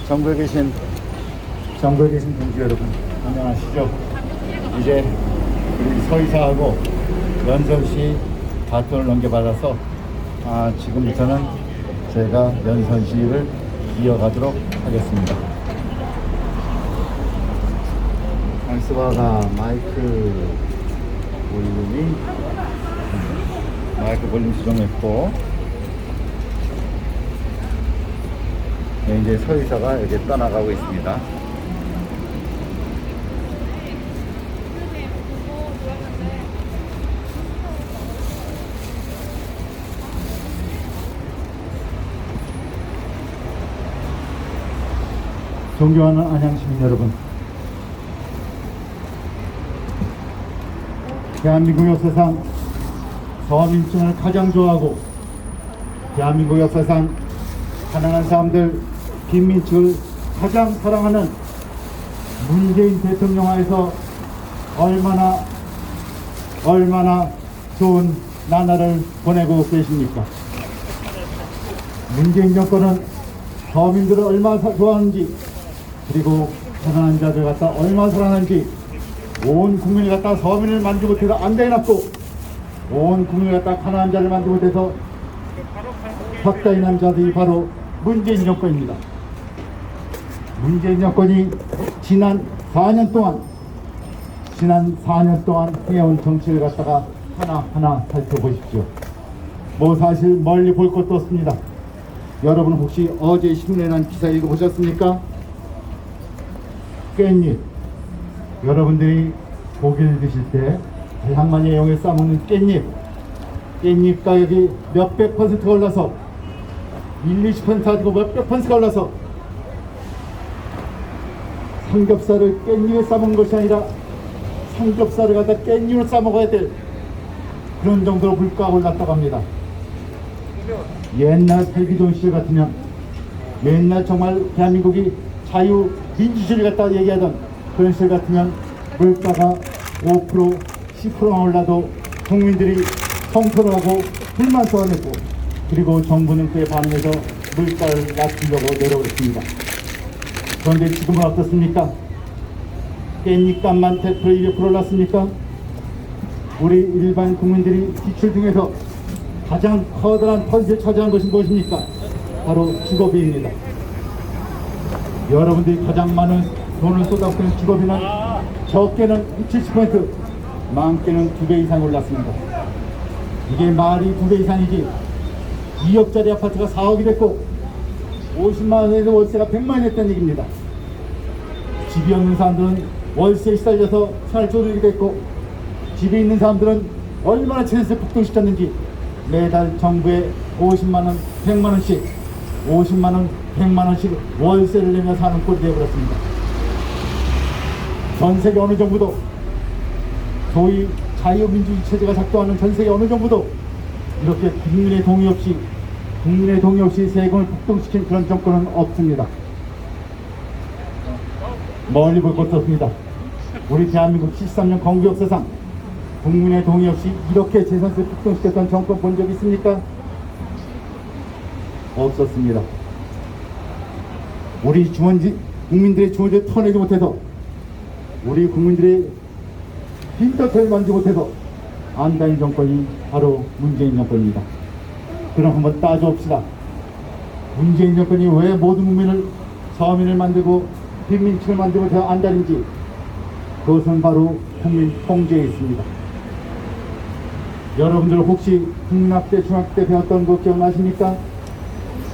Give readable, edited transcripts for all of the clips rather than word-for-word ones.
전국에 계신 동지 여러분, 안녕하시죠? 이제 우리 서이사하고 연선시 바톤을 넘겨받아서 지금부터는 제가 연선시를 이어가도록 하겠습니다. 강스바가 마이크 볼륨 수정했고, 네, 이제 서이사가 이제 떠나가고 있습니다. 존경하는 안양시민 여러분, 대한민국 역사상 서민층을 가장 좋아하고 대한민국 역사상 가난한 사람들, 빈민층을 가장 사랑하는 문재인 대통령 하에서 얼마나 좋은 나날을 보내고 계십니까? 문재인 정권은 서민들을 얼마나 좋아하는지, 그리고 가난한 자들 갖다 얼마나 사랑하는지, 온 국민을 갖다 서민을 만들지 못해서 안대해놨고, 온 국민을 갖다 가난한 자를 만들지 못해서 삭다인한 자들이 바로 문재인 정권입니다. 문재인 정권이 지난 4년 동안 해온 정치를 갖다가 하나하나 살펴보십시오. 사실 멀리 볼 것도 없습니다. 여러분 혹시 어제 신문에 난 기사 읽어보셨습니까? 깻잎, 여러분들이 고기를 드실 때 다양한 영양을 싸먹는 깻잎 가격이 몇백 퍼센트가 올라서 20% 가지고 몇백 퍼센트가 올라서 삼겹살을 깻잎에 싸먹는 것이 아니라 삼겹살을 갖다 깻잎으로 싸먹어야 될 그런 정도로 물가가 올랐다고 합니다. 옛날 텔기존 시절 같으면, 옛날 정말 대한민국이 자유 민주주의를 갖다 얘기하던 그런 시절 같으면 물가가 5% 10%만 올라도 국민들이 성토를 하고 불만 쏘아냈고, 그리고 정부는 그에 반응해서 물가를 낮추려고 내려오겠습니다. 그런데 지금은 어떻습니까? 깻잎값만 100% 200% 올랐습니까? 우리 일반 국민들이 지출 중에서 가장 커다란 퍼센트를 차지한 것이 무엇입니까? 바로 직업비입니다. 여러분들이 가장 많은 돈을 쏟아부는 직업비는 적게는 70%, 많게는 2배 이상 올랐습니다. 이게 말이 2배 이상이지, 2억짜리 아파트가 4억이 됐고 50만원에서 월세가 100만원이 됐다는 얘기입니다. 집이 없는 사람들은 월세에 시달려서 생활 쪼들게 됐고, 집에 있는 사람들은 얼마나 재산세 폭등시켰는지 매달 정부에 50만원, 100만원씩 50만원, 100만원씩 월세를 내며 사는 꼴이 되어버렸습니다. 전세계 어느 정부도, 소위 자유민주주의 체제가 작동하는 전세계 어느 정부도 이렇게 국민의 동의 없이 세금을 폭등시킨 그런 정권은 없습니다. 멀리 볼 것도 없습니다. 우리 대한민국 73년 건국 역사상 국민의 동의 없이 이렇게 재산세 폭등시켰던 정권 본 적 있습니까? 없었습니다. 우리 국민들의 주머니를 터내지 못해서, 우리 국민들의 빈터터를 만지지 못해서 안다인 정권이 바로 문재인 정권입니다. 그럼 한번 따져봅시다. 문재인 정권이 왜 모든 국민을, 서민을 만들고 빈민층을 만들고 못해서 안다인지, 그것은 바로 국민 통제에 있습니다. 여러분들 혹시 국민학교, 중학교 때 배웠던 거 기억나십니까?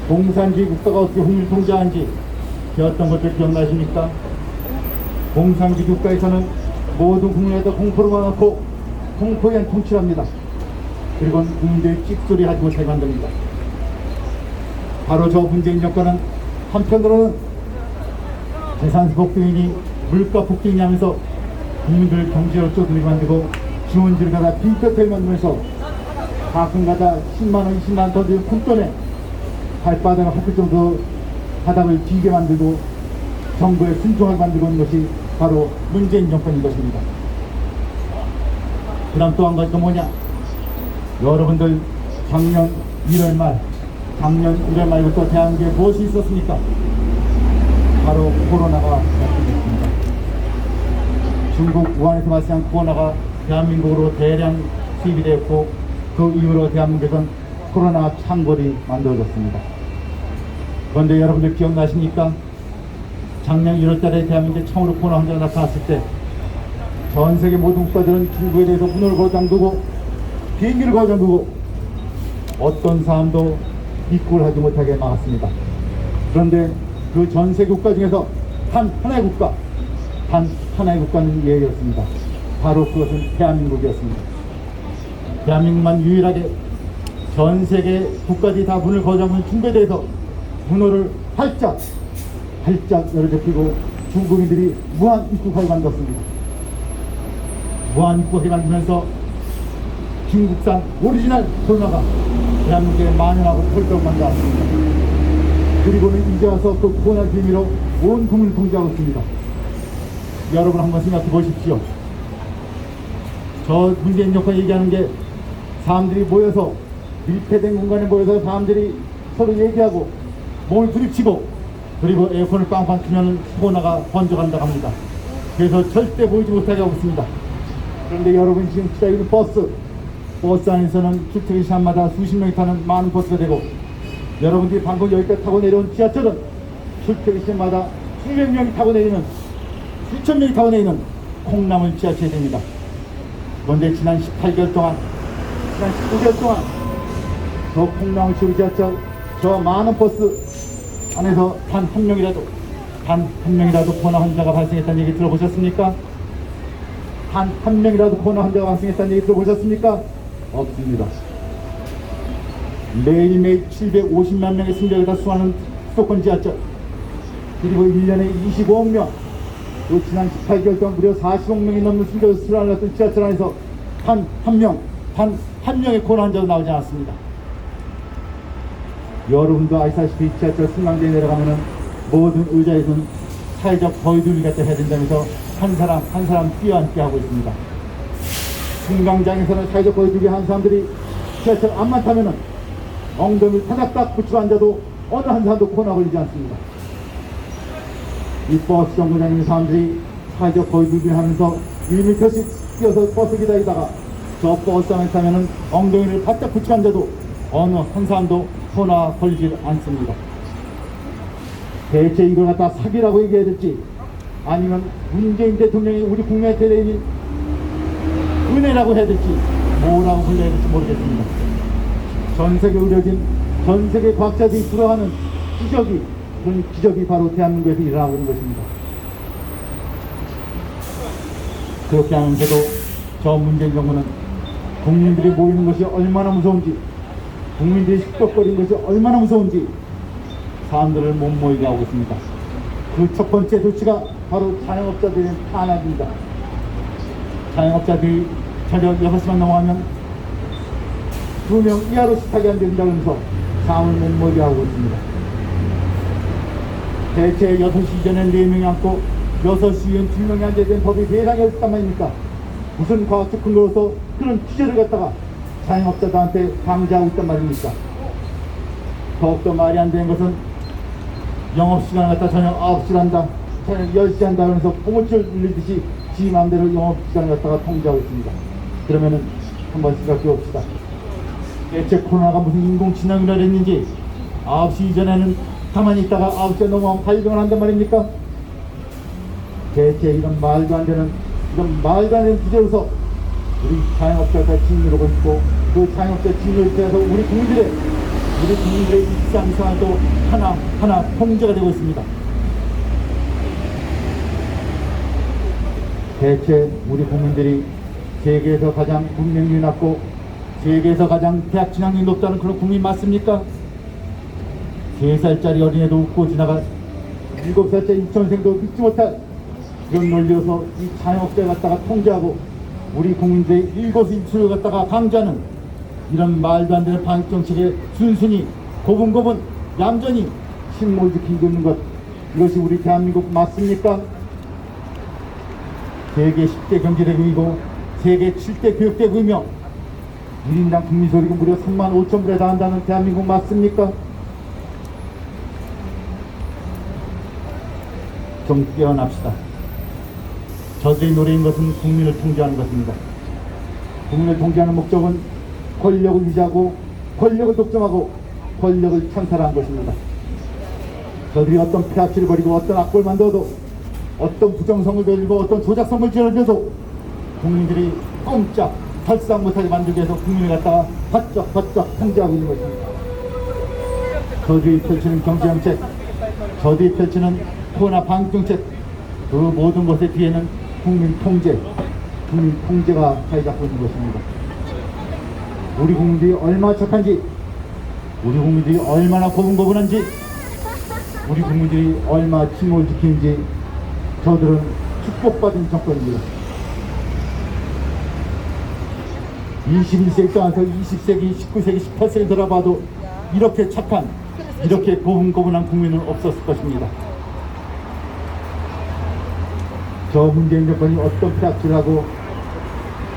공산주의 국가가 어떻게 국민을 통제하는지 배웠던 것들 기억나십니까? 공산주의 국가에서는 모든 국민에다 공포를 막아놓고 공포에 의한 통치를 합니다. 그리고 국민들이 찍소리 하지 못하게 만듭니다. 바로 저 문재인 정권은 한편으로는 재산세 폭등이니 물가 폭등이니 하면서 국민들을 경제로 쪼들리게 만들고, 지원지를 가다 빈터테를 만들면서 가끔 가다 10만원, 20만원 더 드는 푼돈에 발바닥을 핫을 정도 바닥을 비게 만들고 정부에 순종하게 만들고 있는 것이 바로 문재인 정권인 것입니다. 그 다음 또 한 가지가 뭐냐? 여러분들 작년 1월 말부터 대한민국에 무엇이 있었습니까? 바로 코로나가 발생했습니다. 중국 우한에서 발생한 코로나가 대한민국으로 대량 수입이 되었고, 그 이후로 대한민국에선 코로나 창궐이 만들어졌습니다. 그런데 여러분들 기억나십니까? 작년 1월달에 대한민국에 처음으로 코로나 환자가 나타났을 때 전 세계 모든 국가들은 중국에 대해서 문을 거장두고 비행기를 거장두고 어떤 사람도 입국을 하지 못하게 막았습니다. 그런데 그 전 세계 국가 중에서 단 하나의 국가는 예외였습니다. 바로 그것은 대한민국이었습니다. 대한민국만 유일하게 전 세계 국가들이 다 문을 거장한 중국에 대해서 문호를 활짝 열어제끼고 중국인들이 무한 입국하게 만들었습니다. 무한 입국하게 만들면서 중국산 오리지널 코로나가 대한민국에 만연하고 펄떡만 나왔습니다. 그리고는 이제 와서 그 코로나 비밀로 온 국민을 통제하고 있습니다. 여러분 한번 생각해 보십시오. 저 문재인 여권 얘기하는 게 사람들이 모여서 밀폐된 공간에 모여서 사람들이 서로 얘기하고 몸을 부딪히고 그리고 에어컨을 빵빵 틀면 코로나가 번져간다고 합니다. 그래서 절대 보이지 못하게 하고 있습니다. 그런데 여러분 지금 기다리는 버스 안에서는 출퇴근 시간마다 수십 명이 타는 많은 버스가 되고, 여러분들이 방금 여기까지 타고 내려온 지하철은 출퇴근 시간마다 수백 명이 타고 내리는, 수천 명이 타고 내리는 콩나물 지하철이 됩니다. 그런데 지난 18개월 동안, 지난 19개월 동안 저 콩나물 지하철, 저 많은 버스 안에서 단 한 명이라도 코로나 환자가 발생했다는 얘기 들어보셨습니까? 단 한 명이라도 코로나 환자가 발생했다는 얘기 들어보셨습니까? 없습니다. 매일매일 750만 명의 승객을 다 수하는 수도권 지하철, 그리고 1년에 25억 명, 또 지난 18개월 동안 무려 40억 명이 넘는 승객을 수하는 지하철 안에서 단 한 명의 코로나 환자도 나오지 않았습니다. 여러분도 아시다시피 지하철 승강대에 내려가면은 모든 의자에서는 사회적 거리두기 갖다 해야 된다면서 한 사람 뛰어앉게 하고 있습니다. 승강장에서는 사회적 거리두기 하는 사람들이 지하철 안만 타면은 엉덩이를 타닥딱 붙이고 앉아도 어느 한 사람도 코로나 걸리지 않습니다. 이 버스 정거장에 있는 사람들이 사회적 거리두기 하면서 1m씩 뛰어서 버스 기다리다가 저 버스 안에 타면은 엉덩이를 바짝 붙이고 앉아도 어느 한 사람도 코로나 걸리지 않습니다. 대체 이걸 갖다 사기라고 얘기해야 될지, 아니면 문재인 대통령이 우리 국민한테 내린 은혜라고 해야 될지, 뭐라고 불러야 될지 모르겠습니다. 전 세계 의료진, 전 세계 과학자들이 불어하는 그런 기적이 바로 대한민국에서 일어나고 있는 것입니다. 그렇게 하면서도 저 문재인 정부는 국민들이 모이는 것이 얼마나 무서운지, 국민들이 식덕거리는 것이 얼마나 무서운지 사람들을 못 모이게 하고 있습니다. 그 첫 번째 조치가 바로 자영업자들의 탄압입니다. 자영업자들이 저녁 6시만 넘어가면 2명 이하로 식탁이 안 된다고 하면서 사람을 못 모이게 하고 있습니다. 대체 6시 이전에 4명이 앉고 6시 이후엔 2명이 앉아야 되는 법이 세상에 없단 말입니까? 무슨 과학적 근거로서 그런 기절을 갖다가 자영업자들한테 강제하고 있단 말입니까? 더욱더 말이 안 되는 것은 영업시간을 갖다 저녁 9시를 한다, 저녁 10시 한다 하면서 고무줄 울리듯이 지 마음대로 영업시간을 갖다가 통제하고 있습니다. 그러면은 한번 생각해 봅시다. 대체 코로나가 무슨 인공지능이라 했는지 9시 이전에는 가만히 있다가 9시에 넘어가면 발병을 한단 말입니까? 대체 이런 말도 안 되는 기제로서 우리 자영업자가 짓누르고 있고, 그 자영업자 짓누를 때에서 우리 국민들의 일상생활도 하나 통제가 되고 있습니다. 대체 우리 국민들이 세계에서 가장 문명률이 낮고 세계에서 가장 대학 진학률이 높다는 그런 국민 맞습니까? 3살짜리 어린애도 웃고 지나가 7살짜리 유치원생도 믿지 못할 그런 논리로서 이 자영업자를 갖다가 통제하고 우리 국민들의 일거수일투족을 갖다가 강조하는 이런 말도 안 되는 방역 정책에 순순히 고분고분 얌전히 신몰 지키고 있는 것, 이것이 우리 대한민국 맞습니까? 세계 10대 경제대국이고 세계 7대 교육대국이며 1인당 국민소득이 무려 35,000불에 달한다는 대한민국 맞습니까? 좀 깨어납시다. 저들의 노래인 것은 국민을 통제하는 것입니다. 국민을 통제하는 목적은 권력을 유지하고 권력을 독점하고 권력을 창탈한 것입니다. 저들이 어떤 폐악질을 벌이고 어떤 악보를 만들어도 어떤 부정성을 돌리고 어떤 조작성을 지어내도 국민들이 꼼짝 발상 못하게 만들기 위해서 국민을 갖다가 바짝 통제하고 있는 것입니다. 저들이 펼치는 경제정책, 저들이 펼치는 코로나 방역정책, 그 모든 것의 뒤에는 국민 통제가 자리 잡고 있는 것입니다. 우리 국민들이 얼마나 착한지, 우리 국민들이 얼마나 고분고분한지, 우리 국민들이 얼마나 침묵을 지키는지 저들은 축복받은 정권입니다. 21세기 떠나서 20세기, 19세기, 18세기 돌아봐도 이렇게 착한, 이렇게 고분고분한 국민은 없었을 것입니다. 저 문재인 정권이 어떤 폐악질을 하고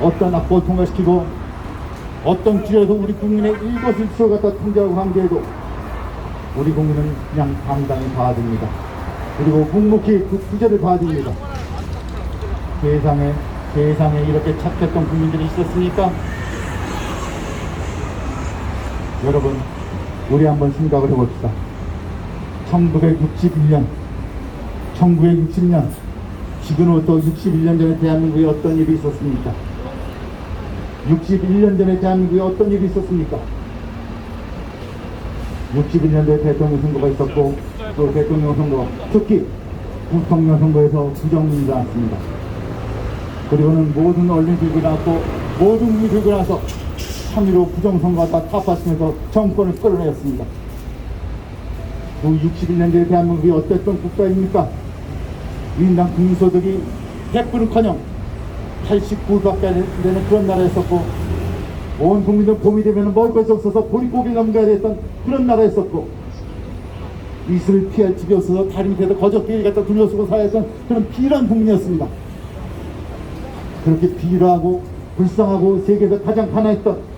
어떤 악보를 통과시키고 어떤 길에서 우리 국민의 일거수일투족을 갖다 통제하고 관계해도 우리 국민은 그냥 당당히 봐줍니다. 그리고 묵묵히 그 구제를 봐줍니다. 세상에 이렇게 착했던 국민들이 있었으니까 여러분, 우리 한번 생각을 해봅시다. 1960년 지금부터 61년 전에 대한민국에 어떤 일이 있었습니까? 61년 전에 대한민국에 어떤 일이 있었습니까? 61년도에 대통령 선거가 있었고 또 대통령 선거, 특히 부통령 선거에서 부정민이 나왔습니다. 그리고는 모든 언론이 들고 나왔고 모든 국민이 들고 나서 3.15 부정선거가 다 타파시면서 정권을 끌어내었습니다. 그 61년도에 대한민국이 어땠던 국가입니까? 인당 국민소득이 100%는커녕 89밖에 되는 그런 나라였었고, 온 국민들 봄이 되면 먹을 것이 없어서 보릿고기를 넘겨야 됐던 그런 나라였었고, 이슬을 피할 집이 없어서 다리 밑에서 거적대기 갖다 둘러쓰고 살아야 했던 그런 비일한 국민이었습니다. 그렇게 비일하고 불쌍하고 세계에서 가장 가난했던,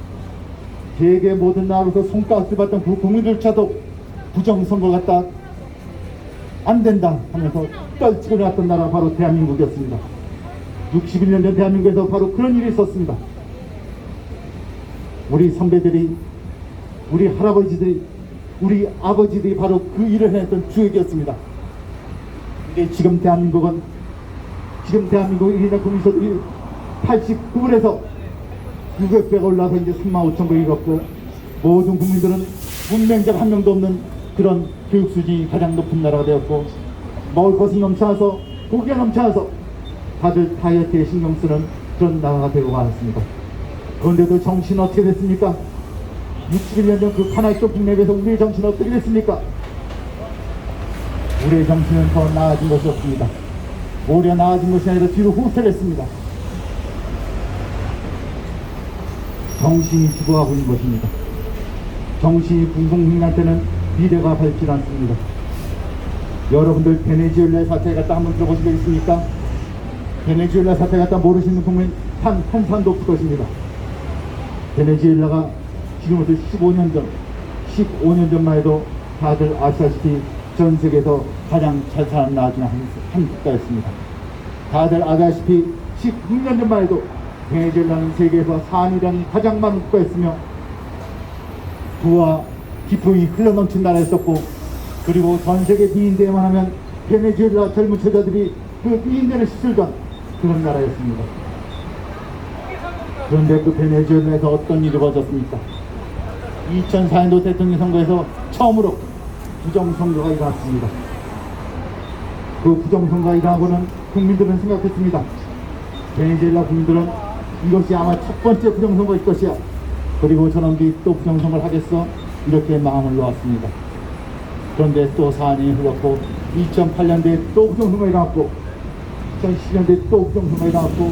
세계 모든 나라로서 손가락질 받던 그 국민들조차도 부정선거 갖다 안 된다 하면서 떨치고 나왔던 나라가 바로 대한민국이었습니다. 61년 전 대한민국에서 바로 그런 일이 있었습니다. 우리 선배들이, 우리 할아버지들이, 우리 아버지들이 바로 그 일을 해냈던 주역이었습니다. 근데 지금 대한민국은, 일인당 국민소득이 89불에서 600배가 올라서 이제 35,000불이 이뤘고, 모든 국민들은 문맹자가 한 명도 없는 그런 교육수준이 가장 높은 나라가 되었고, 먹을 것은 넘쳐나서, 고기가 넘쳐나서 다들 다이어트에 신경 쓰는 그런 나라가 되고 말았습니다. 그런데도 정신은 어떻게 됐습니까? 61년 전 그 가나있던 국내에 비해서 우리의 정신은 어떻게 됐습니까? 우리의 정신은 더 나아진 것이 없습니다. 오히려 나아진 것이 아니라 뒤로 후퇴했습니다. 정신이 죽어가고 있는 것입니다. 정신이 국민한테는 미래가 밝지 않습니다. 여러분들 베네수엘라 사태 갖다 한번 들어보신 적 있습니까? 베네수엘라 사태 갖다 모르시는 국민 한 산도 없을 것입니다. 베네수엘라가 지금부터 15년 전만 해도 다들 아시다시피 전 세계에서 가장 잘 사는 나라 중 한 국가였습니다. 다들 아시다시피 16년 전만 해도 베네수엘라는 세계에서 산이라는 가장 많은 국가였으며 부와 기쁨이 흘러넘친 나라였었고, 그리고 전 세계 비인대회만 하면 베네수엘라 젊은 처자들이 그 비인대를 시술던 그런 나라였습니다. 그런데 그 베네수엘라에서 어떤 일이 벌어졌습니까? 2004년도 대통령 선거에서 처음으로 부정선거가 일어났습니다. 그 부정선거가 일어나고는 국민들은 생각했습니다. 베네수엘라 국민들은 이것이 아마 첫 번째 부정선거일 것이야. 그리고 저놈들이 또 부정선거를 하겠어? 이렇게 마음을 놓았습니다. 그런데 또 4년이 흘렀고 2008년도에 또 부정선거가 일어났고 2010년도에 또 부정선거가 일어났고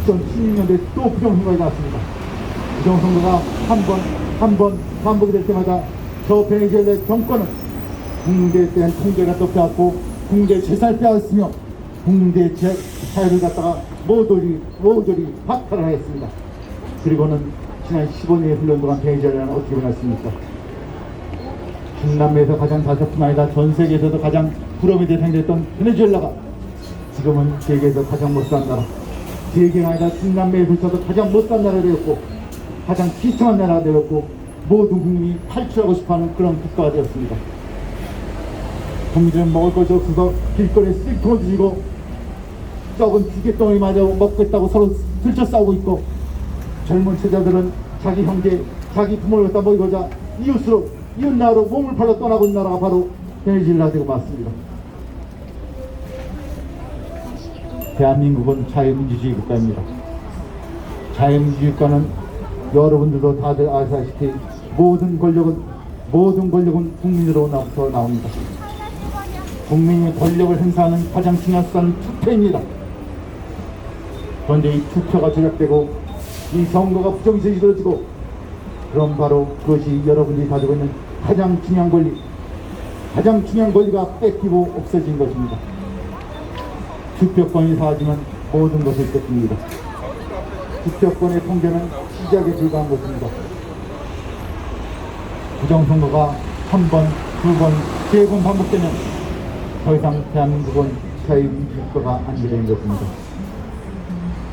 2016년도에 또 부정선거가 일어났습니다. 부정선거가 한 번 반복이 될 때마다 저 베네수엘라 정권은 국민들에 대한 통제가 또 빼앗고 국민들의 재산을 빼앗으며 국민들의 자유를 갖다가 모조리 박탈을 하였습니다. 그리고는 지난 15년이 흘른 동안 베네수엘라는 어떻게 변했습니까? 중남미에서 가장 잘 뿐만 아니라 전 세계에서도 가장 부러움의 대상이 됐던 베네수엘라가 지금은 세계에서 가장 못산 나라, 세계가 아니라 중남미에서도 가장 못산 나라가 되었고 가장 비참한 나라가 되었고 모든 국민이 탈출하고 싶어하는 그런 국가가 되었습니다. 국민들은 먹을 것이 없어서 길거리에 쓰레기통을 뒤지고 적은 기계덩어리마저 먹겠다고 서로 들쳐 싸우고 있고, 젊은 세대들은 자기 형제, 자기 부모를 갖다 먹이고자 이웃 나라로 몸을 팔러 떠나고 있는 나라가 바로 베네수엘라 되고 맞습니다. 대한민국은 자유민주주의 국가입니다. 자유민주주의 국가는 여러분들도 다들 아시다시피 모든 권력은 국민으로부터 나옵니다. 국민이 권력을 행사하는 가장 중요한 수단은 투표입니다. 그런데 이 투표가 조작되고 이 선거가 부정선거가 이루어지고, 그럼 바로 그것이 여러분들이 가지고 있는 가장 중요한 권리가 뺏기고 없어진 것입니다. 투표권이 사라지면 모든 것을 뺏깁니다. 투표권의 통제는 시작에 불과한 것입니다. 부정선거가 한 번, 두 번, 세 번 반복되면 더 이상 대한민국은 자유민주주의국가가 아니게 된 것입니다.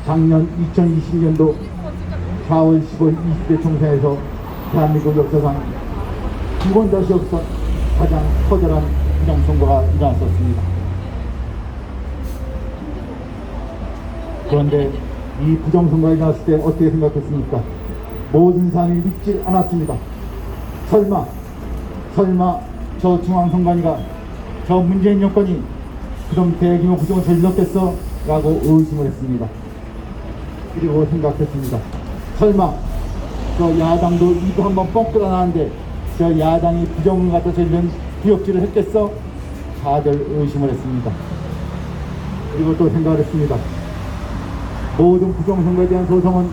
작년 2020년도 4월 15일 20대 총선에서 대한민국 역사상 두 번 다시 없었던 가장 커다란 부정선거가 일어났었습니다. 그런데 이 부정선거가 일어났을 때 어떻게 생각했습니까? 모든 사람이 믿지 않았습니다. 설마 저 중앙선관위가, 저 문재인 정권이 그럼 대규모 부정을 저질렀겠어? 라고 의심을 했습니다. 그리고 생각했습니다. 설마 저 야당도 이거 한번 뻥 뚫어나는데 저 야당이 부정을 갖다 저지른 구역질을 했겠어? 다들 의심을 했습니다. 그리고 또 생각을 했습니다. 모든 부정선거에 대한 소송은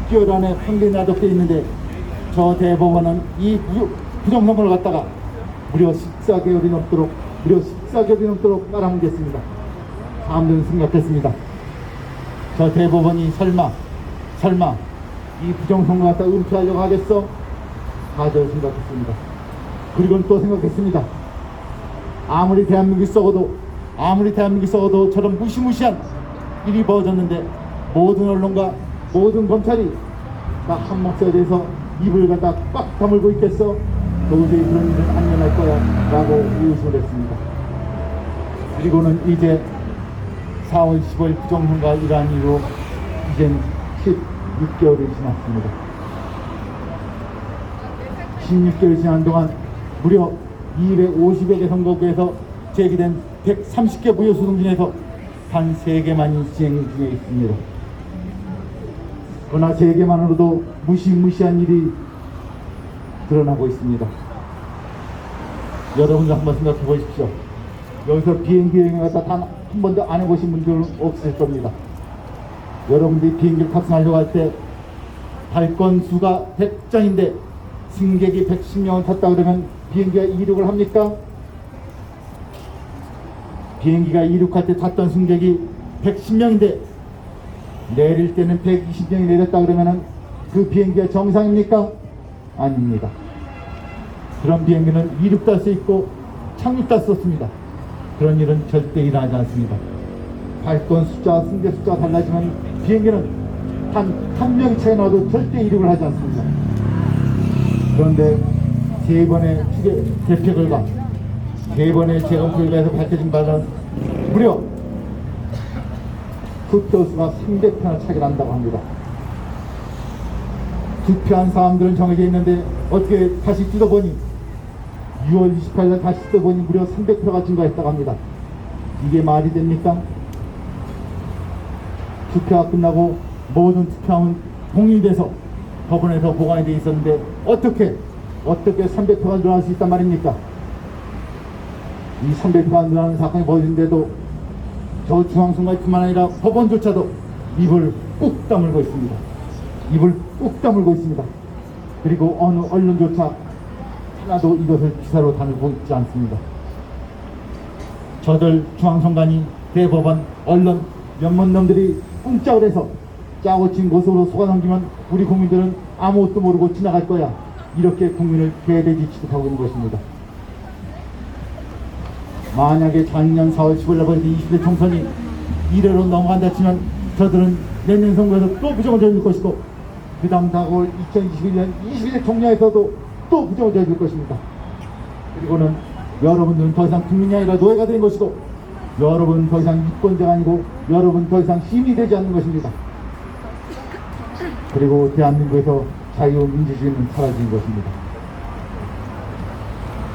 6개월 안에 판결이 나도록 되어 있는데 저 대법원은 이 부정선거를 갖다가 무려 14개월이 넘도록 깔아뭉갰습니다. 사람들은 생각했습니다. 저 대법원이 설마 이 부정선거 갖다 은폐하려고 하겠어? 다들 생각했습니다. 그리고 또 생각했습니다. 아무리 대한민국이 썩어도 저런 무시무시한 일이 벌어졌는데 모든 언론과 모든 검찰이 다 한 목소리에 대해서 입을 갖다 꽉 다물고 있겠어? 도저히 그런 일은 안 일어날 거야 라고 의심을 했습니다. 그리고는 이제 4월 15일 부정선거가 일어난 이후로 이젠 16개월이 지났습니다. 16개월이 지난 동안 무려 250여 개 선거구에서 제기된 130개 무효소송 중에서 단 3개만이 진행 중에 있습니다. 그러나 3개만으로도 무시무시한 일이 드러나고 있습니다. 여러분들 한번 생각해 보십시오. 여기서 비행기 여행을 갖다 단 한 번도 안 해보신 분들은 없을 겁니다. 여러분들이 비행기를 탑승하려고 할 때 발권 수가 100장인데 승객이 110명을 탔다 그러면 비행기가 이륙을 합니까? 비행기가 이륙할 때 탔던 승객이 110명인데 내릴 때는 120명이 내렸다 그러면 그 비행기가 정상입니까? 아닙니다. 그런 비행기는 이륙도 할 수 있고 착륙도 할 수 없습니다. 그런 일은 절대 일어나지 않습니다. 발권 숫자와 승객 숫자가 달라지면 비행기는 한 명이 차이 나도 절대 이륙을 하지 않습니다. 그런데 3번의 대표 결과, 3번의 재검 결과에서 밝혀진 바는 무려 투표수가 300표나 차이가 난다고 합니다. 투표한 사람들은 정해져 있는데 어떻게 다시 뜯어보니 6월 28일 다시 뜯어보니 무려 300표가 증가했다고 합니다. 이게 말이 됩니까? 투표가 끝나고 모든 투표함은 공인돼서 법원에서 보관이 되어 있었는데 어떻게 300표가 늘어날 수 있단 말입니까? 이 300표가 늘어나는 사건이 벌어진데도 저 중앙선관위뿐만 아니라 법원조차도 입을 꾹 다물고 있습니다. 그리고 어느 언론조차 하나도 이것을 기사로 다루고 있지 않습니다. 저들 중앙선관위, 대법원, 언론, 연못놈들이 꿍짝을 해서 짜고 친 것으로 속아넘기면 우리 국민들은 아무것도 모르고 지나갈 거야. 이렇게 국민을 개돼지 취급하고 있는 것입니다. 만약에 작년 4월 10일 벌어진 20대 총선이 이래로 넘어간다 치면 저들은 내년 선거에서 또 부정을 저질 것이고 그 다음 다가올 2021년 21대 총선에서도 또 부정을 저질 것입니다. 그리고는 여러분들은 더 이상 국민이 아니라 노예가 된 것이고 여러분 더 이상 유권자가 아니고 여러분 더 이상 힘이 되지 않는 것입니다. 그리고 대한민국에서 자유민주주의는 사라진 것입니다.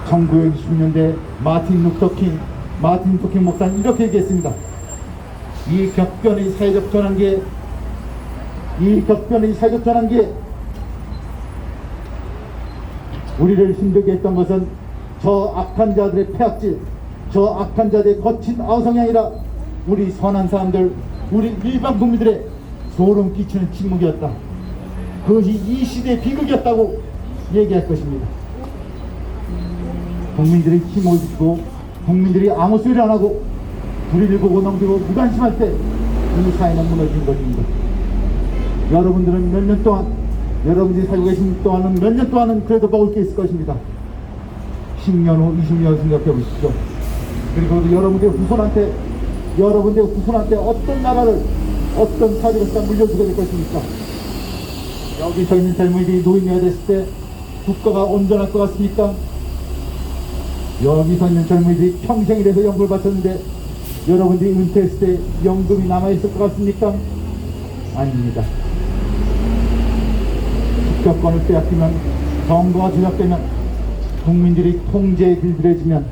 1920년대 마틴 루터 킹 목사는 이렇게 얘기했습니다. 이 격변의 사회적 전환기에 우리를 힘들게 했던 것은 저 악한 자들의 폐악질, 저 악한 자들의 거친 아우성이 아니라 우리 선한 사람들, 우리 일반 국민들의 소름 끼치는 침묵이었다. 그것이 이 시대의 비극이었다고 얘기할 것입니다. 국민들이 힘을 주고 국민들이 아무 소리 안 하고 불의를 보고 넘기고 무관심할 때 이 사회는 무너진 것입니다. 여러분들은 몇 년 동안, 여러분들이 살고 계신 동안은 몇 년 동안은 그래도 먹을 게 있을 것입니다. 10년 후, 20년 후 생각해 보십시오. 그리고 여러분들의 후손한테 어떤 나라를, 어떤 사회를 물려주게 될 것입니까? 여기 서 있는 젊은이들이 노인이 됐을 때 국가가 온전할 것 같습니까? 여기 서 있는 젊은이들이 평생이 돼서 연금을 바쳤는데 여러분들이 은퇴했을 때 연금이 남아있을 것 같습니까? 아닙니다. 주권을 빼앗기면, 정부가 조작되면, 국민들이 통제에 길들여지면,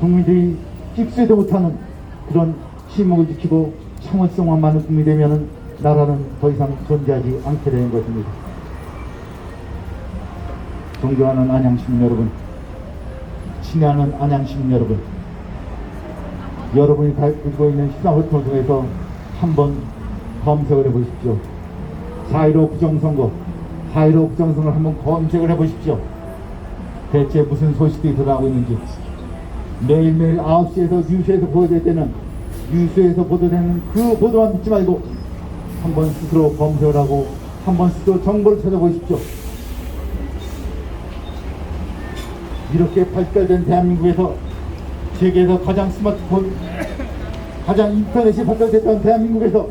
국민들이 찝수도 못하는 그런 침묵을 지키고 참을성만 많은 국민이 되면 나라는 더 이상 존재하지 않게 되는 것입니다. 존경하는 안양시민 여러분, 친애하는 안양시민 여러분, 여러분이 가지고 있는 시사호통을 통해서 한번 검색을 해보십시오. 4.15 부정선거를 한번 검색을 해보십시오. 대체 무슨 소식들이 들어가고 있는지. 매일매일 9시에서 뉴스에서 보도될 때는 뉴스에서 보도되는 그 보도만 믿지 말고 한번 스스로 검색을 하고 한번 스스로 정보를 찾아보십시오. 이렇게 발달된 대한민국에서 세계에서 가장 스마트폰, 가장 인터넷이 발달됐던 대한민국에서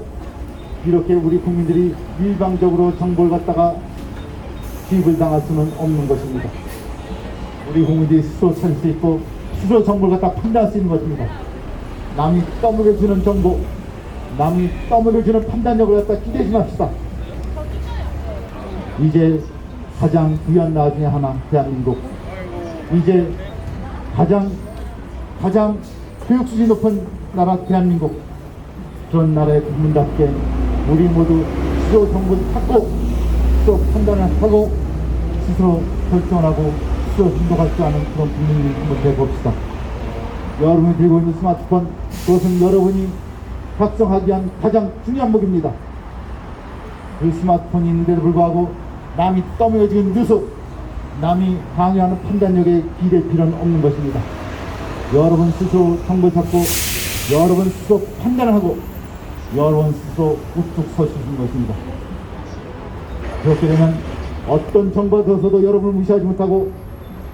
이렇게 우리 국민들이 일방적으로 정보를 갖다가 투입을 당할 수는 없는 것입니다. 우리 국민들이 스스로 찾을 수 있고 스스로 정보를 갖다 판단할 수 있는 것입니다. 남이 떠먹여주는 정보, 남이 떠먹여주는 판단력을 갖다 기대지 맙시다. 이제 가장 귀한 나라 중에 하나, 대한민국. 이제 가장 교육 수준이 높은 나라, 대한민국. 그런 나라의 국민답게 우리 모두 스스로 정보를 찾고 스스로 판단을 하고 스스로 결정을 하고 스스로 행동할 줄 아는 그런 국민이 한번 되어봅시다. 여러분이 들고 있는 스마트폰, 그것은 여러분이 작성하기 위한 가장 중요한 무기입니다. 그 스마트폰이 있는데도 불구하고 남이 떠밀어지는 뉴스, 남이 방해하는 판단력에 기댈 필요는 없는 것입니다. 여러분 스스로 정보를 찾고 여러분 스스로 판단을 하고 여러분 스스로 우뚝 서시는 것입니다. 그렇게 되면 어떤 정보가 들어서도 여러분을 무시하지 못하고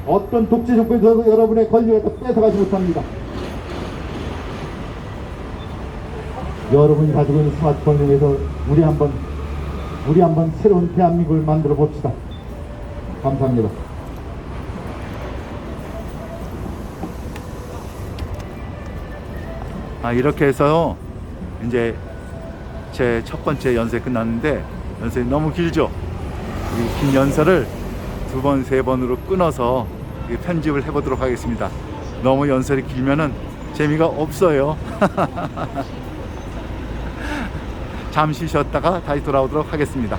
어떤 독재 정권이 들어서 여러분의 권리를 뺏어가지 못합니다. 여러분이 가지고 있는 스마트폰을 위해서 우리 한번 새로운 대한민국을 만들어 봅시다. 감사합니다. 이렇게 해서 이제 제 첫 번째 연세 끝났는데, 연세 너무 길죠? 이 긴 연설을 2번, 3번으로 끊어서 편집을 해보도록 하겠습니다. 너무 연설이 길면은 재미가 없어요. 잠시 쉬었다가 다시 돌아오도록 하겠습니다.